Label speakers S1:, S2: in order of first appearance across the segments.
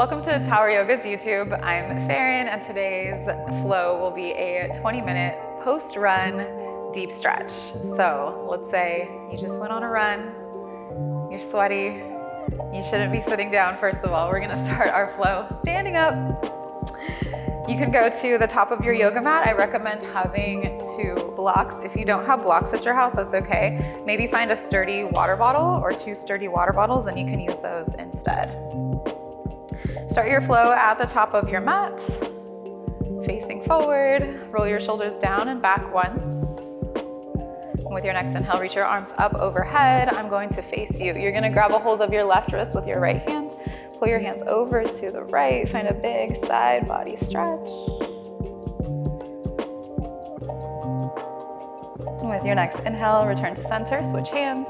S1: Welcome to Tower Yoga's YouTube. I'm Farin, and today's flow will be a 20-minute post-run deep stretch. So let's say you just went on a run, you're sweaty, you shouldn't be sitting down first of all. We're gonna start our flow standing up. You can go to the top of your yoga mat. I recommend having 2 blocks. If you don't have blocks at your house, that's okay. Maybe find a sturdy water bottle or 2 sturdy water bottles and you can use those instead. Start your flow at the top of your mat, facing forward. Roll your shoulders down and back once. And with your next inhale, reach your arms up overhead. I'm going to face you. You're gonna grab a hold of your left wrist with your right hand. Pull your hands over to the right. Find a big side body stretch. And with your next inhale, return to center, switch hands.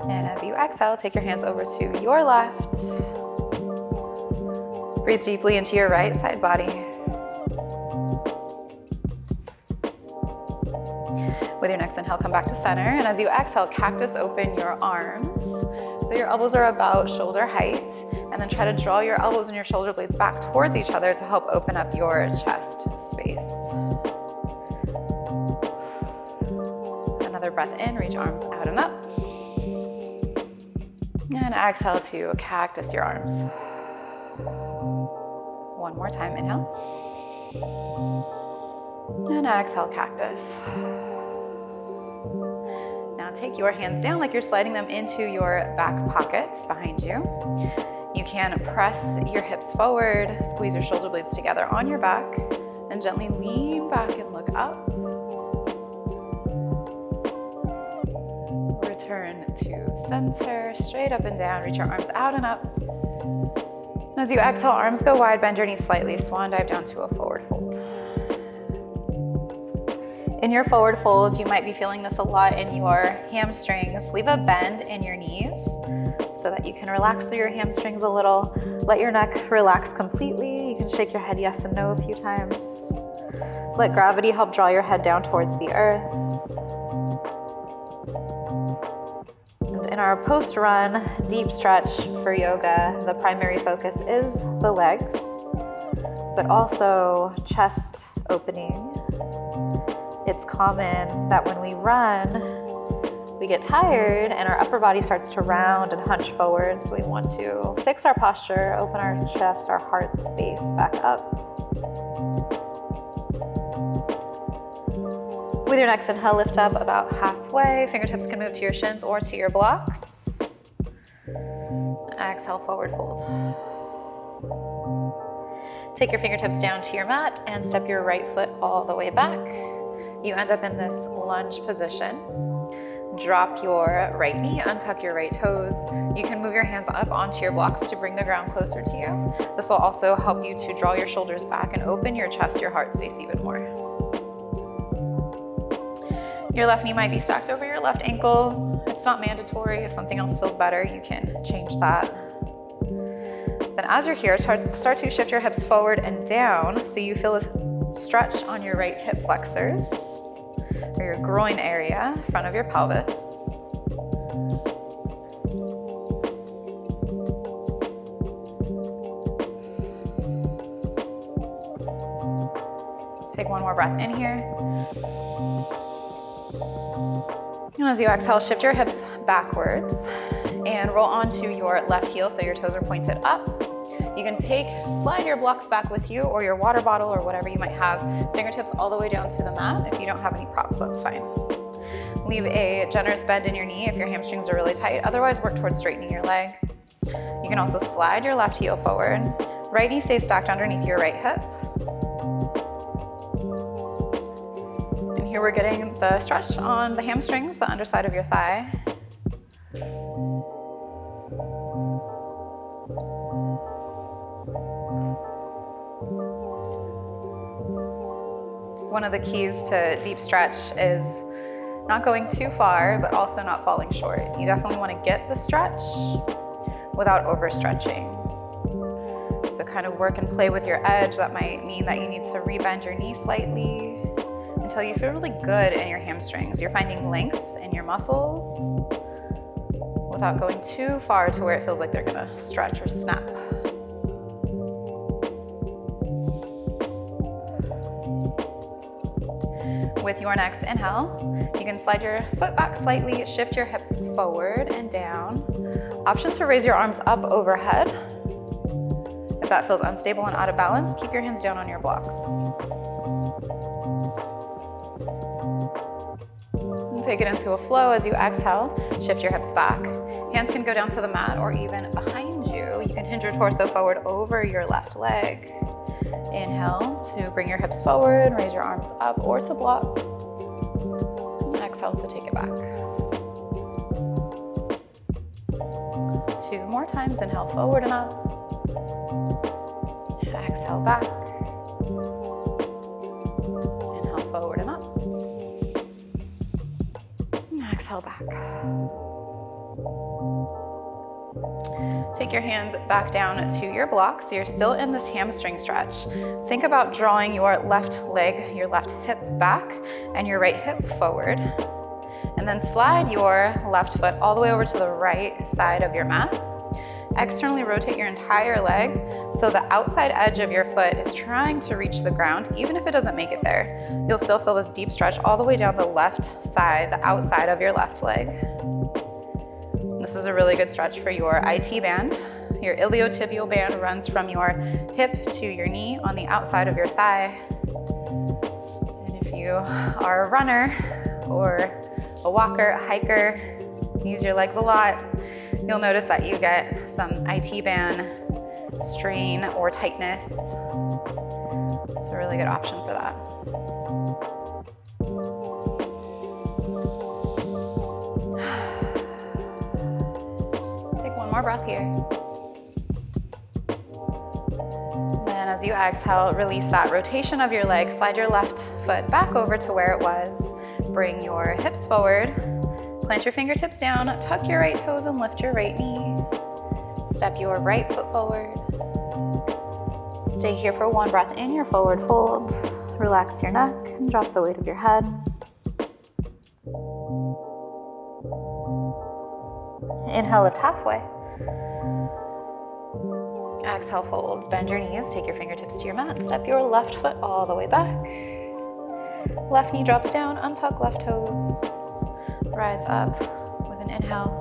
S1: And as you exhale, take your hands over to your left. Breathe deeply into your right side body. With your next inhale, come back to center. And as you exhale, cactus open your arms. So your elbows are about shoulder height. And then try to draw your elbows and your shoulder blades back towards each other to help open up your chest space. Another breath in, reach arms out and up. And exhale to cactus your arms. One more time, inhale. And exhale, cactus. Now take your hands down like you're sliding them into your back pockets behind you. You can press your hips forward, squeeze your shoulder blades together on your back, and gently lean back and look up. Return to center, straight up and down. Reach your arms out and up. And as you exhale, arms go wide, bend your knees slightly, swan dive down to a forward fold. In your forward fold, you might be feeling this a lot in your hamstrings. Leave a bend in your knees so that you can relax through your hamstrings a little. Let your neck relax completely. You can shake your head yes and no a few times. Let gravity help draw your head down towards the earth. And in our post-run deep stretch for yoga, the primary focus is the legs, but also chest opening. It's common that when we run, we get tired and our upper body starts to round and hunch forward. So we want to fix our posture, open our chest, our heart space back up. With your next inhale, lift up about halfway. Fingertips can move to your shins or to your blocks. Exhale, forward fold. Take your fingertips down to your mat and step your right foot all the way back. You end up in this lunge position. Drop your right knee, untuck your right toes. You can move your hands up onto your blocks to bring the ground closer to you. This will also help you to draw your shoulders back and open your chest, your heart space even more. Your left knee might be stacked over your left ankle. It's not mandatory. If something else feels better, you can change that. Then as you're here, start to shift your hips forward and down so you feel a stretch on your right hip flexors, or your groin area, front of your pelvis. Take one more breath in here. And as you exhale, shift your hips backwards and roll onto your left heel so your toes are pointed up. You can slide your blocks back with you or your water bottle or whatever you might have. Fingertips all the way down to the mat. If you don't have any props, that's fine. Leave a generous bend in your knee if your hamstrings are really tight. Otherwise, work towards straightening your leg. You can also slide your left heel forward. Right knee stays stacked underneath your right hip. And here we're getting the stretch on the hamstrings, the underside of your thigh. One of the keys to deep stretch is not going too far, but also not falling short. You definitely want to get the stretch without overstretching. So kind of work and play with your edge. That might mean that you need to rebend your knee slightly until you feel really good in your hamstrings. You're finding length in your muscles without going too far to where it feels like they're gonna stretch or snap. With your next inhale, you can slide your foot back slightly, shift your hips forward and down. Option to raise your arms up overhead. If that feels unstable and out of balance, keep your hands down on your blocks. And take it into a flow as you exhale, shift your hips back. Hands can go down to the mat or even behind you. You can hinge your torso forward over your left leg. Inhale to bring your hips forward, raise your arms up or to block. And exhale to take it back. 2 more times, inhale forward and up. Exhale back. Inhale forward and up. And exhale back. Take your hands back down to your blocks. So you're still in this hamstring stretch. Think about drawing your left leg, your left hip back and your right hip forward. And then slide your left foot all the way over to the right side of your mat. Externally rotate your entire leg so the outside edge of your foot is trying to reach the ground. Even if it doesn't make it there, you'll still feel this deep stretch all the way down the left side, the outside of your left leg. This is a really good stretch for your IT band. Your iliotibial band runs from your hip to your knee on the outside of your thigh. And if you are a runner or a walker, a hiker, use your legs a lot, you'll notice that you get some IT band strain or tightness. It's a really good option for that. More breath here. Then as you exhale, release that rotation of your leg. Slide your left foot back over to where it was. Bring your hips forward. Plant your fingertips down. Tuck your right toes and lift your right knee. Step your right foot forward. Stay here for 1 breath in your forward fold. Relax your neck and drop the weight of your head. Inhale, lift halfway. Exhale, fold. Bend your knees, take your fingertips to your mat. Step your left foot all the way back. Left knee drops down, untuck left toes. Rise up with an inhale.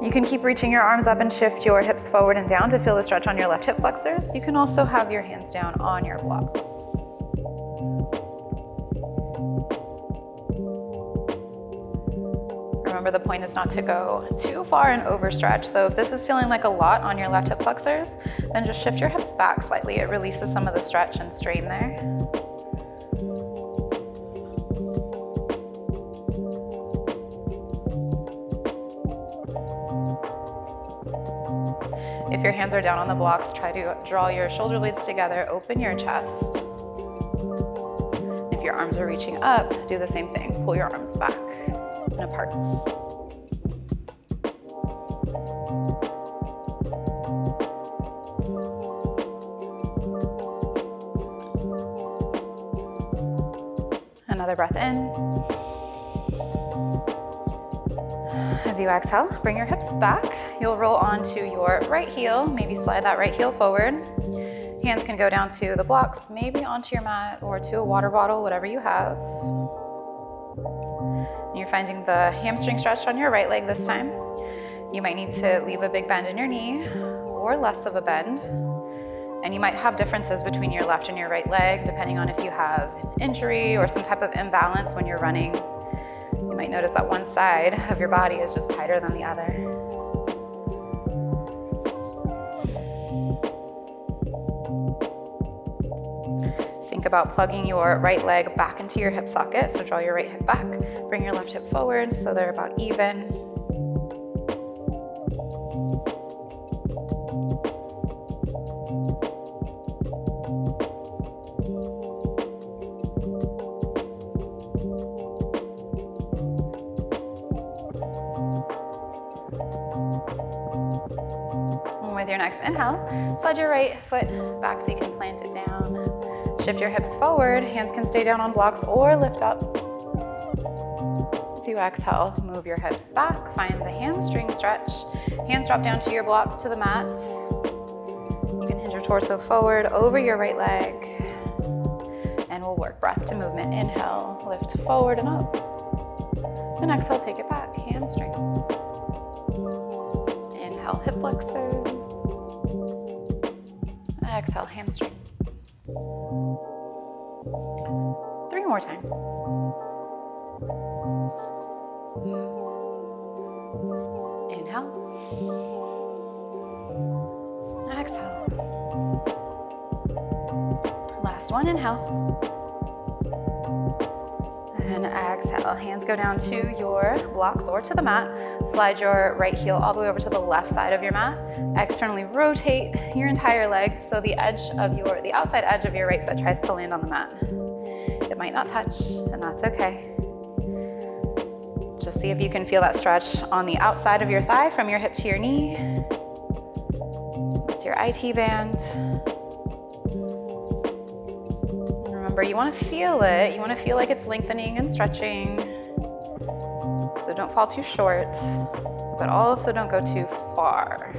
S1: You can keep reaching your arms up and shift your hips forward and down to feel the stretch on your left hip flexors. You can also have your hands down on your blocks. Remember, the point is not to go too far and overstretch. So if this is feeling like a lot on your left hip flexors, then just shift your hips back slightly. It releases some of the stretch and strain there. If your hands are down on the blocks, try to draw your shoulder blades together, open your chest. If your arms are reaching up, do the same thing. Pull your arms back and apart. Another breath in. As you exhale, bring your hips back. You'll roll onto your right heel, maybe slide that right heel forward. Hands can go down to the blocks, maybe onto your mat or to a water bottle, whatever you have. You're finding the hamstring stretch on your right leg this time. You might need to leave a big bend in your knee or less of a bend. And you might have differences between your left and your right leg, depending on if you have an injury or some type of imbalance when you're running. You might notice that one side of your body is just tighter than the other. Think about plugging your right leg back into your hip socket. So draw your right hip back, bring your left hip forward so they're about even. With your next inhale, slide your right foot back so you can plant it down. Shift your hips forward, hands can stay down on blocks or lift up. As you exhale, move your hips back, find the hamstring stretch. Hands drop down to your blocks to the mat. You can hinge your torso forward over your right leg. we'll work breath to movement. Inhale, lift forward and up. And exhale, take it back, hamstrings. Inhale, hip flexors. Exhale, hamstrings. 3 more times. Inhale. Exhale. Last one, inhale. And exhale. Hands go down to your blocks or to the mat. Slide your right heel all the way over to the left side of your mat. Externally rotate your entire leg so the outside edge of your right foot tries to land on the mat. It might not touch, and that's okay. Just see if you can feel that stretch on the outside of your thigh from your hip to your knee. That's your IT band. Remember, you want to feel it. You want to feel like it's lengthening and stretching. So don't fall too short, but also don't go too far.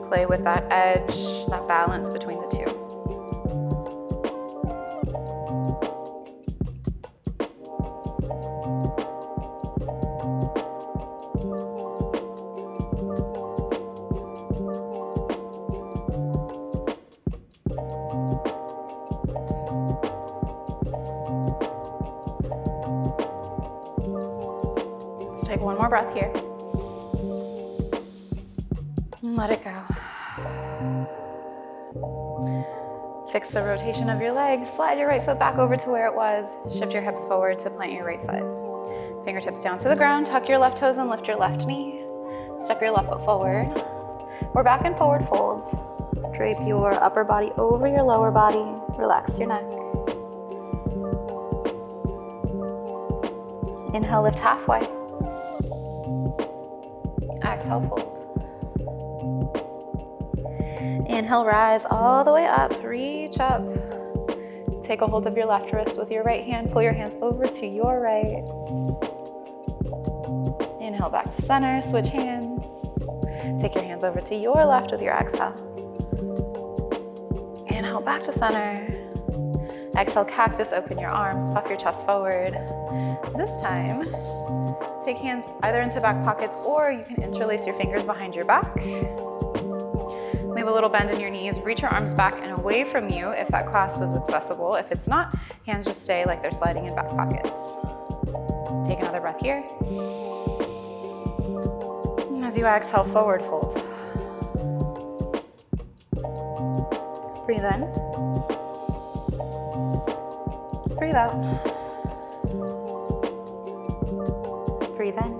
S1: Play with that edge, that balance between the two. Take one more breath here. And let it go. Fix the rotation of your legs. Slide your right foot back over to where it was. Shift your hips forward to plant your right foot. Fingertips down to the ground. Tuck your left toes and lift your left knee. Step your left foot forward. We're back in forward folds. Drape your upper body over your lower body. Relax your neck. Inhale, lift halfway. Exhale, fold. Inhale, rise all the way up, reach up. Take a hold of your left wrist with your right hand, pull your hands over to your right. Inhale, back to center, switch hands. Take your hands over to your left with your exhale. Inhale, back to center. Exhale, cactus, open your arms, puff your chest forward. This time, take hands either into back pockets or you can interlace your fingers behind your back. Leave a little bend in your knees, reach your arms back and away from you if that clasp was accessible. If it's not, hands just stay like they're sliding in back pockets. Take another breath here. And as you exhale, forward fold. Breathe in. Breathe out. Breathe in.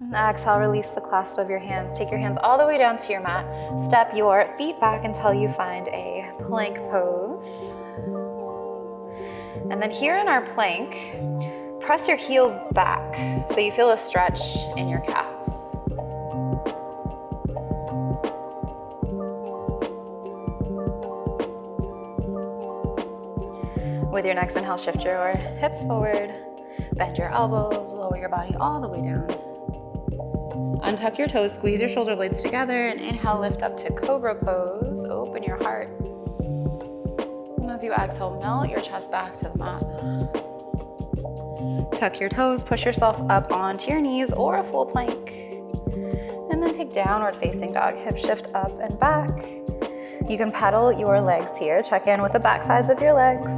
S1: And exhale, release the clasp of your hands. Take your hands all the way down to your mat. Step your feet back until you find a plank pose. And then here in our plank, press your heels back so you feel a stretch in your calves. With your next inhale, shift your hips forward, bend your elbows, lower your body all the way down. Untuck your toes, squeeze your shoulder blades together, and inhale, lift up to cobra pose, open your heart. And as you exhale, melt your chest back to the mat. Tuck your toes, push yourself up onto your knees or a full plank. And then take downward facing dog, hip shift up and back. You can pedal your legs here. Check in with the back sides of your legs.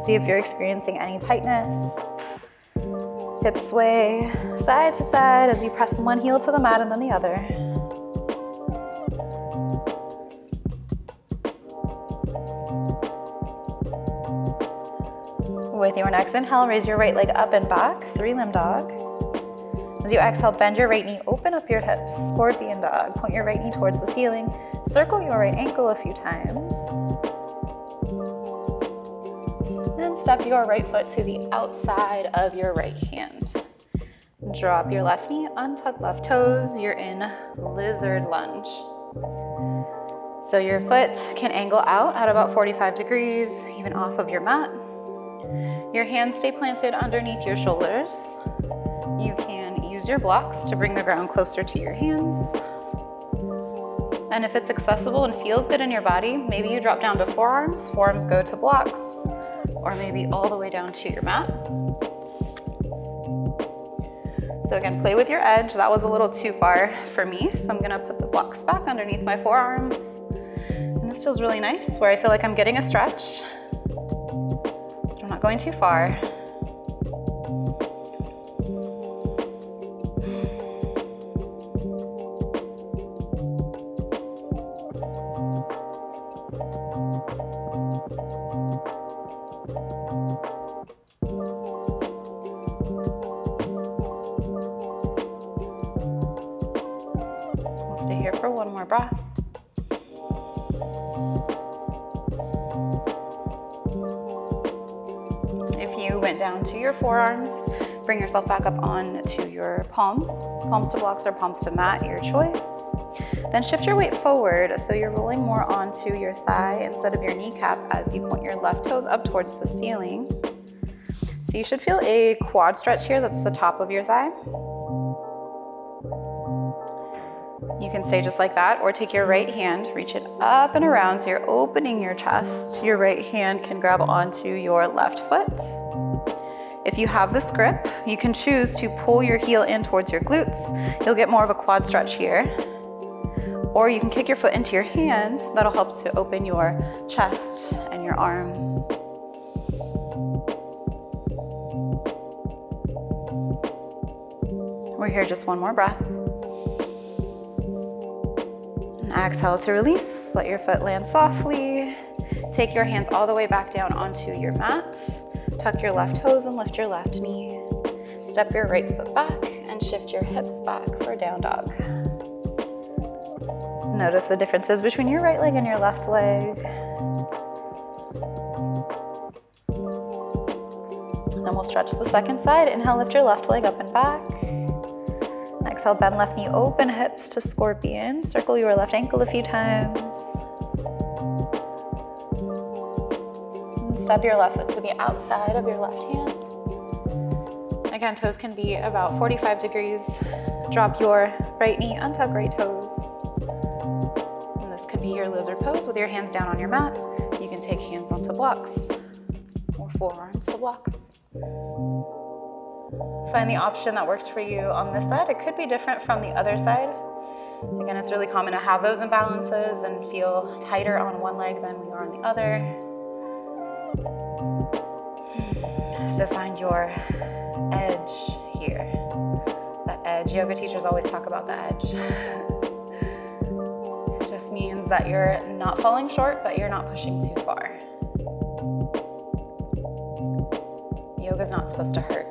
S1: See if you're experiencing any tightness. Hips sway side to side as you press one heel to the mat and then the other. With your next inhale, raise your right leg up and back, 3-limb dog. As you exhale, bend your right knee, open up your hips, scorpion dog. Point your right knee towards the ceiling. Circle your right ankle a few times. And step your right foot to the outside of your right hand. Drop your left knee, untuck left toes. You're in lizard lunge. So your foot can angle out at about 45 degrees, even off of your mat. Your hands stay planted underneath your shoulders. You can use your blocks to bring the ground closer to your hands. And if it's accessible and feels good in your body, maybe you drop down to forearms, forearms go to blocks, or maybe all the way down to your mat. So again, play with your edge. That was a little too far for me, so I'm gonna put the blocks back underneath my forearms. And this feels really nice, where I feel like I'm getting a stretch, but I'm not going too far. Stay here for one more breath. If you went down to your forearms, bring yourself back up on to your palms. Palms to blocks or palms to mat, your choice. Then shift your weight forward so you're rolling more onto your thigh instead of your kneecap as you point your left toes up towards the ceiling. So you should feel a quad stretch here, that's the top of your thigh. You can stay just like that, or take your right hand, reach it up and around so you're opening your chest. Your right hand can grab onto your left foot. If you have this grip, you can choose to pull your heel in towards your glutes. You'll get more of a quad stretch here. Or you can kick your foot into your hand. That'll help to open your chest and your arm. We're here just one more breath. Exhale to release. Let your foot land softly. Take your hands all the way back down onto your mat. Tuck your left toes and lift your left knee. Step your right foot back and shift your hips back for down dog. Notice the differences between your right leg and your left leg. Then we'll stretch the second side. Inhale, lift your left leg up and back. Exhale, bend left knee, open hips to scorpion. Circle your left ankle a few times. And step your left foot to the outside of your left hand. Again, toes can be about 45 degrees. Drop your right knee, untuck right toes. And this could be your lizard pose with your hands down on your mat. You can take hands onto blocks or forearms to blocks. Find the option that works for you on this side. It could be different from the other side. Again, it's really common to have those imbalances and feel tighter on one leg than we are on the other. So find your edge here. That edge, yoga teachers always talk about the edge. It just means that you're not falling short, but you're not pushing too far. Yoga's not supposed to hurt.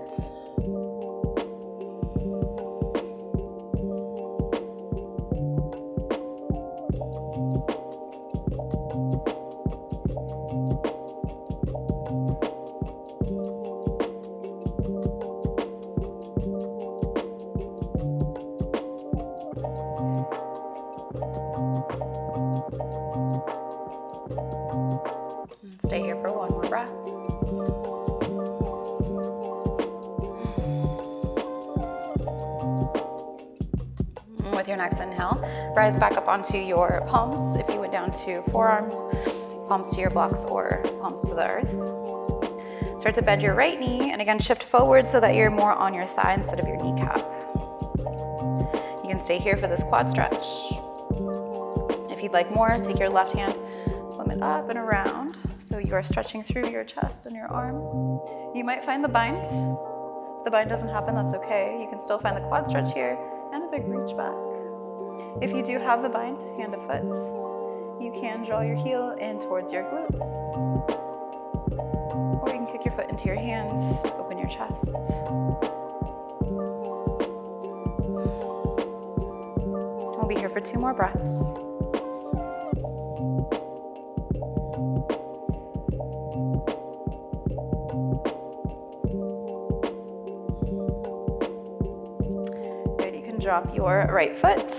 S1: Stay here for one more breath. With your next inhale, rise back up onto your palms. If you went down to forearms, palms to your blocks or palms to the earth. Start to bend your right knee and again shift forward so that you're more on your thigh instead of your kneecap. You can stay here for this quad stretch. If you'd like more, take your left hand, swim it up and around. So you are stretching through your chest and your arm. You might find the bind. If the bind doesn't happen, that's okay. You can still find the quad stretch here and a big reach back. If you do have the bind, hand to foot, you can draw your heel in towards your glutes. Or you can kick your foot into your hand to open your chest. We'll be here for 2 more breaths. Drop your right foot.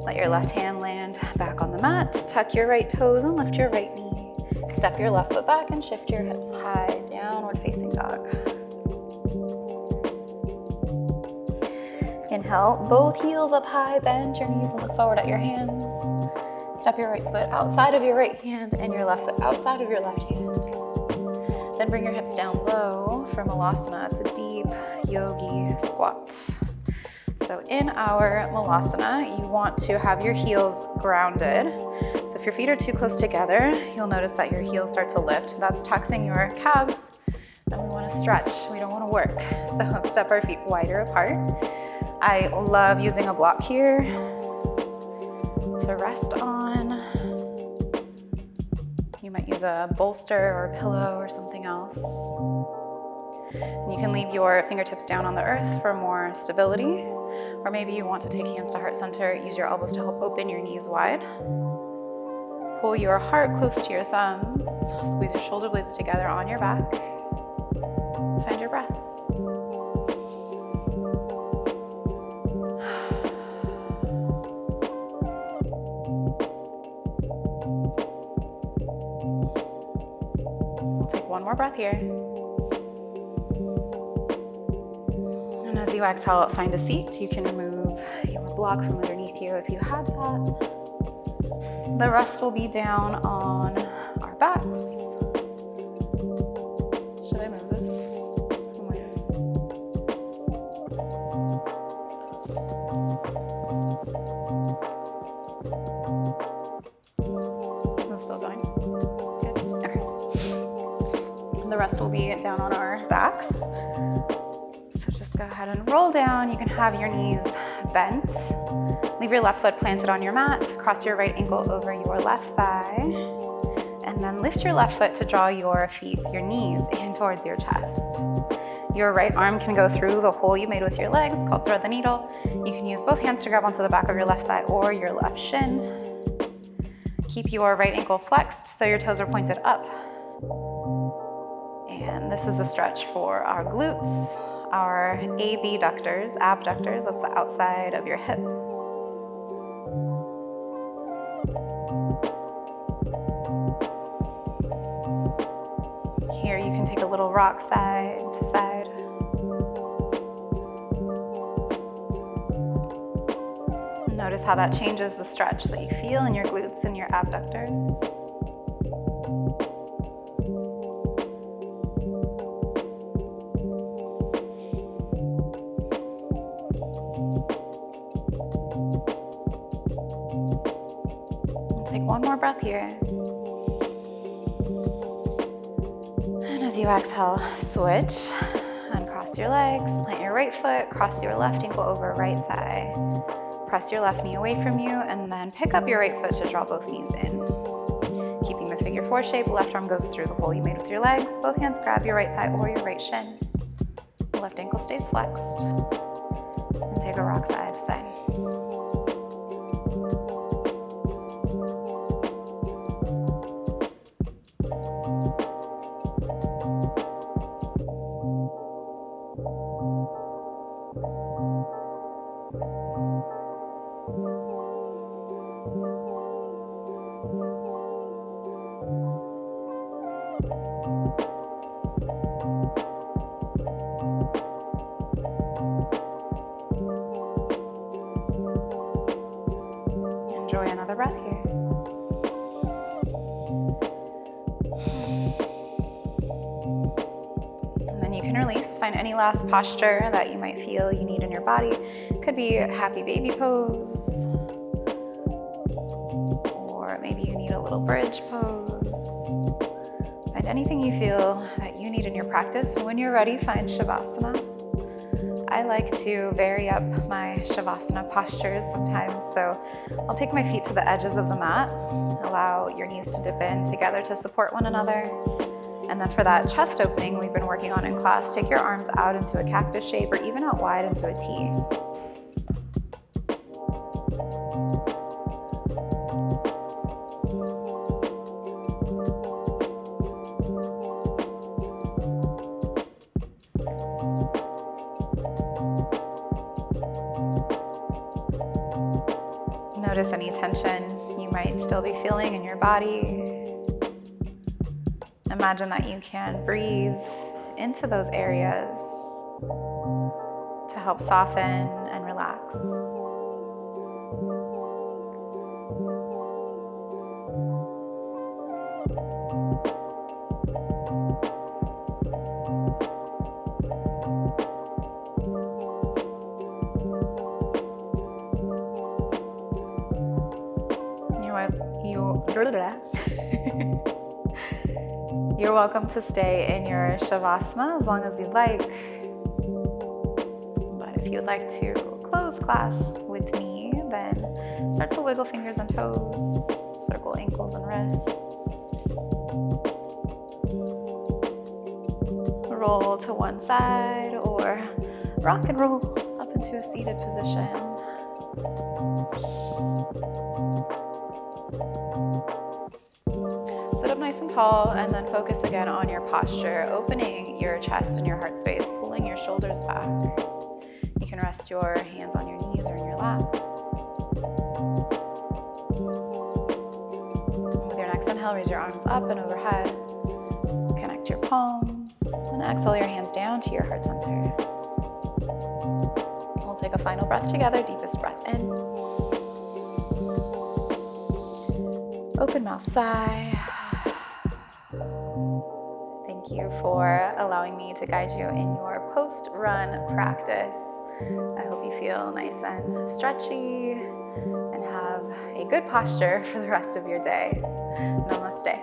S1: Let your left hand land back on the mat. Tuck your right toes and lift your right knee. Step your left foot back and shift your hips high, downward facing dog. Inhale, both heels up high, bend your knees and look forward at your hands. Step your right foot outside of your right hand and your left foot outside of your left hand. Then bring your hips down low for Malasana. It's a deep yogi squat. So in our Malasana, you want to have your heels grounded. So if your feet are too close together, you'll notice that your heels start to lift. That's taxing your calves, and we want to stretch. We don't want to work. So let's step our feet wider apart. I love using a block here to rest on. You might use a bolster or a pillow or something else. And you can leave your fingertips down on the earth for more stability. Or maybe you want to take hands to heart center, use your elbows to help open your knees wide. Pull your heart close to your thumbs. Squeeze your shoulder blades together on your back. Find your breath. We'll take one more breath here. And as you exhale, find a seat. You can remove your block from underneath you if you have that. The rest will be down on our backs. Should I move this? Is it still going? Good. Okay. The rest will be down on our backs. Go ahead and roll down. You can have your knees bent. Leave your left foot planted on your mat. Cross your right ankle over your left thigh. And then lift your left foot to draw your knees in towards your chest. Your right arm can go through the hole you made with your legs, called thread the needle. You can use both hands to grab onto the back of your left thigh or your left shin. Keep your right ankle flexed so your toes are pointed up. And this is a stretch for our glutes. Our abductors, that's the outside of your hip. Here you can take a little rock side to side. Notice how that changes the stretch that you feel in your glutes and your abductors. Take one more breath here. And as you exhale, switch and cross your legs. Plant your right foot, cross your left ankle over right thigh. Press your left knee away from you and then pick up your right foot to draw both knees in. Keeping the figure four shape, left arm goes through the hole you made with your legs. Both hands grab your right thigh or your right shin. The left ankle stays flexed. And take a rock side to side. Enjoy another breath here. And then you can release. Find any last posture that you might feel you need in your body. It could be a happy baby pose, or maybe you need a little bridge pose. Find anything you feel that you need in your practice. And when you're ready, find Shavasana. I like to vary up my Shavasana postures sometimes, so I'll take my feet to the edges of the mat, allow your knees to dip in together to support one another, and then for that chest opening we've been working on in class, take your arms out into a cactus shape or even out wide into a T. Notice any tension you might still be feeling in your body. Imagine that you can breathe into those areas to help soften and relax. You're welcome to stay in your Shavasana as long as you'd like. But if you'd like to close class with me, then start to wiggle fingers and toes, circle ankles and wrists. Roll to one side or rock and roll up into a seated position. Sit up nice and tall and then focus again on your posture, opening your chest and your heart space, pulling your shoulders back. You can rest your hands on your knees or in your lap. With your next inhale, raise your arms up and overhead. Connect your palms. And exhale your hands down to your heart center. We'll take a final breath together. Deepest breath in. Open mouth, sigh. Thank you for allowing me to guide you in your post-run practice. I hope you feel nice and stretchy and have a good posture for the rest of your day. Namaste.